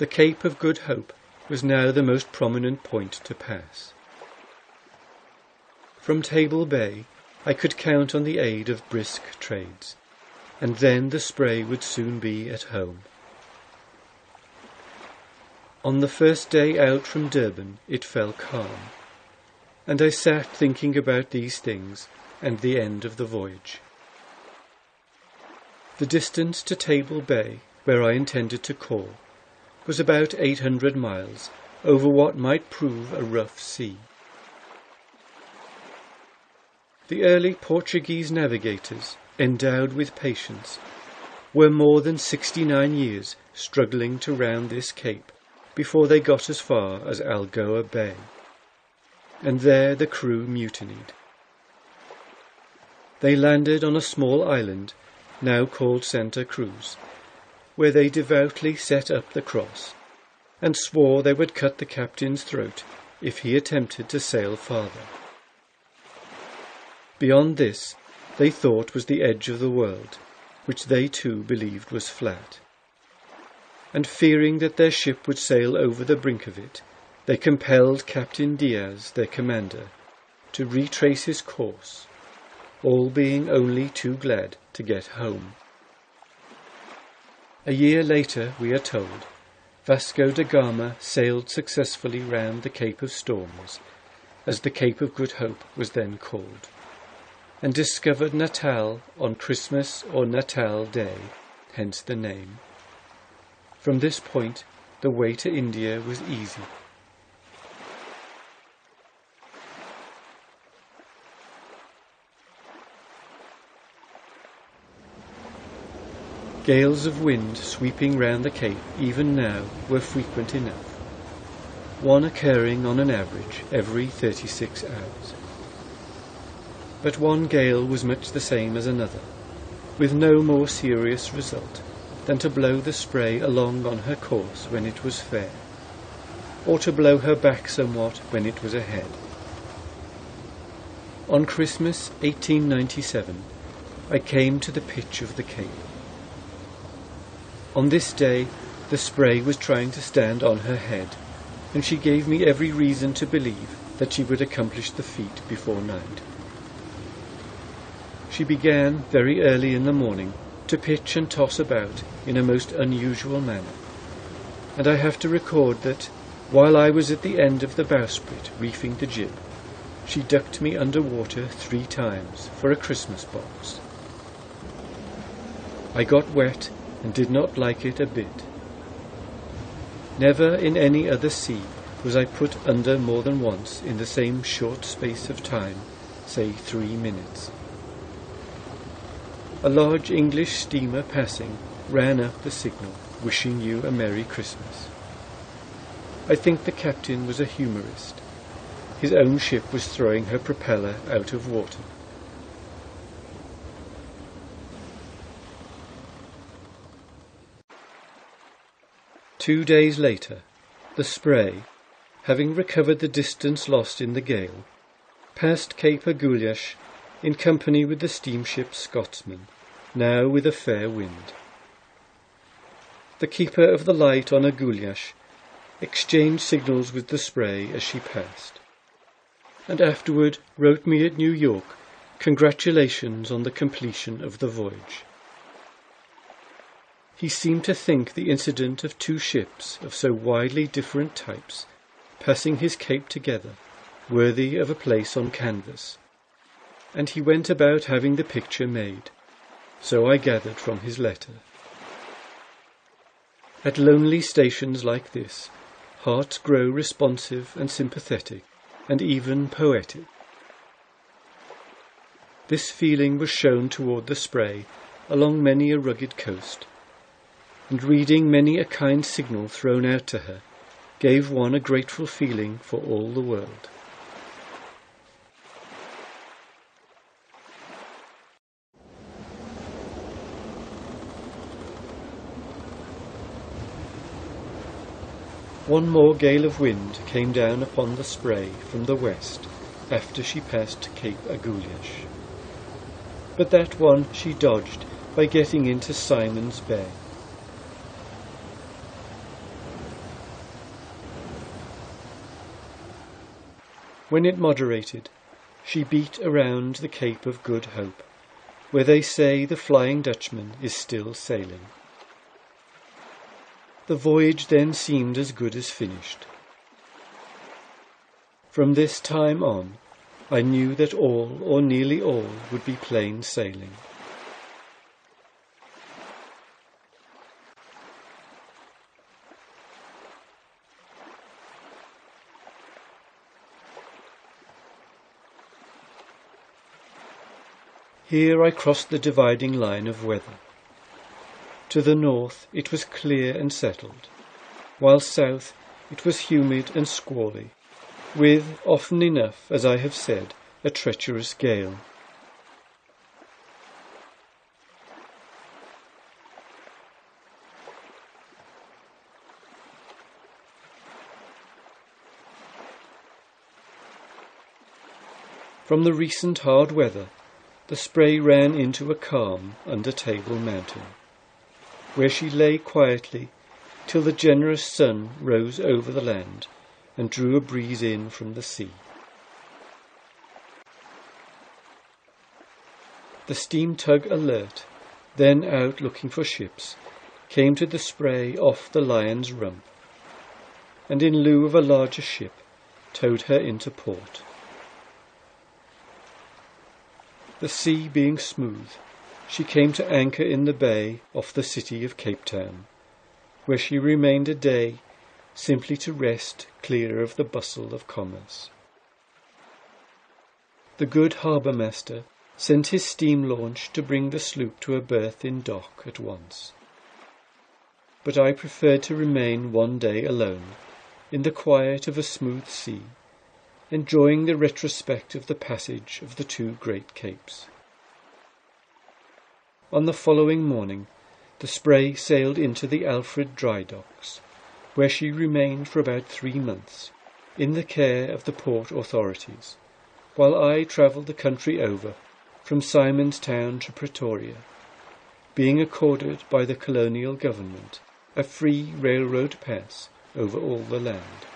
The Cape of Good Hope was now the most prominent point to pass. From Table Bay I could count on the aid of brisk trades, and then the Spray would soon be at home. On the first day out from Durban it fell calm, and I sat thinking about these things and the end of the voyage. The distance to Table Bay, where I intended to call, was about 800 miles over what might prove a rough sea. The early Portuguese navigators, endowed with patience, were more than 69 years struggling to round this cape before they got as far as Algoa Bay, and there the crew mutinied. They landed on a small island, now called Santa Cruz, where they devoutly set up the cross, and swore they would cut the captain's throat if he attempted to sail farther. Beyond this, they thought was the edge of the world, which they too believed was flat. And fearing that their ship would sail over the brink of it, they compelled Captain Diaz, their commander, to retrace his course, all being only too glad to get home. A year later, we are told, Vasco da Gama sailed successfully round the Cape of Storms, as the Cape of Good Hope was then called, and discovered Natal on Christmas or Natal Day, hence the name. From this point, the way to India was easy. Gales of wind sweeping round the Cape even now were frequent enough, one occurring on an average every 36 hours. But one gale was much the same as another, with no more serious result than to blow the Spray along on her course when it was fair, or to blow her back somewhat when it was ahead. On Christmas 1897 I came to the pitch of the Cape. On this day the Spray was trying to stand on her head, and she gave me every reason to believe that she would accomplish the feat before night. She began very early in the morning to pitch and toss about in a most unusual manner, and I have to record that, while I was at the end of the bowsprit reefing the jib, she ducked me under water 3 times for a Christmas box. I got wet and did not like it a bit. Never in any other sea was I put under more than once in the same short space of time, say 3 minutes. A large English steamer passing ran up the signal, wishing you a Merry Christmas. I think the captain was a humorist. His own ship was throwing her propeller out of water. Two days later, the Spray, having recovered the distance lost in the gale, passed Cape Agulhas in company with the steamship Scotsman, now with a fair wind. The keeper of the light on Agulhas exchanged signals with the Spray as she passed, and afterward wrote me at New York congratulations on the completion of the voyage. He seemed to think the incident of 2 ships of so widely different types passing his cape together worthy of a place on canvas, and he went about having the picture made, so I gathered from his letter. At lonely stations like this, hearts grow responsive and sympathetic, and even poetic. This feeling was shown toward the Spray along many a rugged coast, and reading many a kind signal thrown out to her gave one a grateful feeling for all the world. One more gale of wind came down upon the Spray from the west after she passed Cape Agulhas, but that one she dodged by getting into Simon's Bay. When it moderated, she beat around the Cape of Good Hope, where they say the Flying Dutchman is still sailing. The voyage then seemed as good as finished. From this time on, I knew that all, or nearly all, would be plain sailing. Here I crossed the dividing line of weather. To the north it was clear and settled, while south it was humid and squally, with, often enough, as I have said, a treacherous gale. From the recent hard weather, the Spray ran into a calm under Table Mountain, where she lay quietly till the generous sun rose over the land and drew a breeze in from the sea. The steam tug Alert, then out looking for ships, came to the Spray off the Lion's Rump, and in lieu of a larger ship, towed her into port. The sea being smooth, she came to anchor in the bay off the city of Cape Town, where she remained a day simply to rest clear of the bustle of commerce. The good harbour master sent his steam launch to bring the sloop to a berth in dock at once. But I preferred to remain one day alone, in the quiet of a smooth sea, enjoying the retrospect of the passage of the two great capes. On the following morning, the Spray sailed into the Alfred dry docks, where she remained for about 3 months, in the care of the port authorities, while I travelled the country over, from Simonstown to Pretoria, being accorded by the colonial government a free railroad pass over all the land.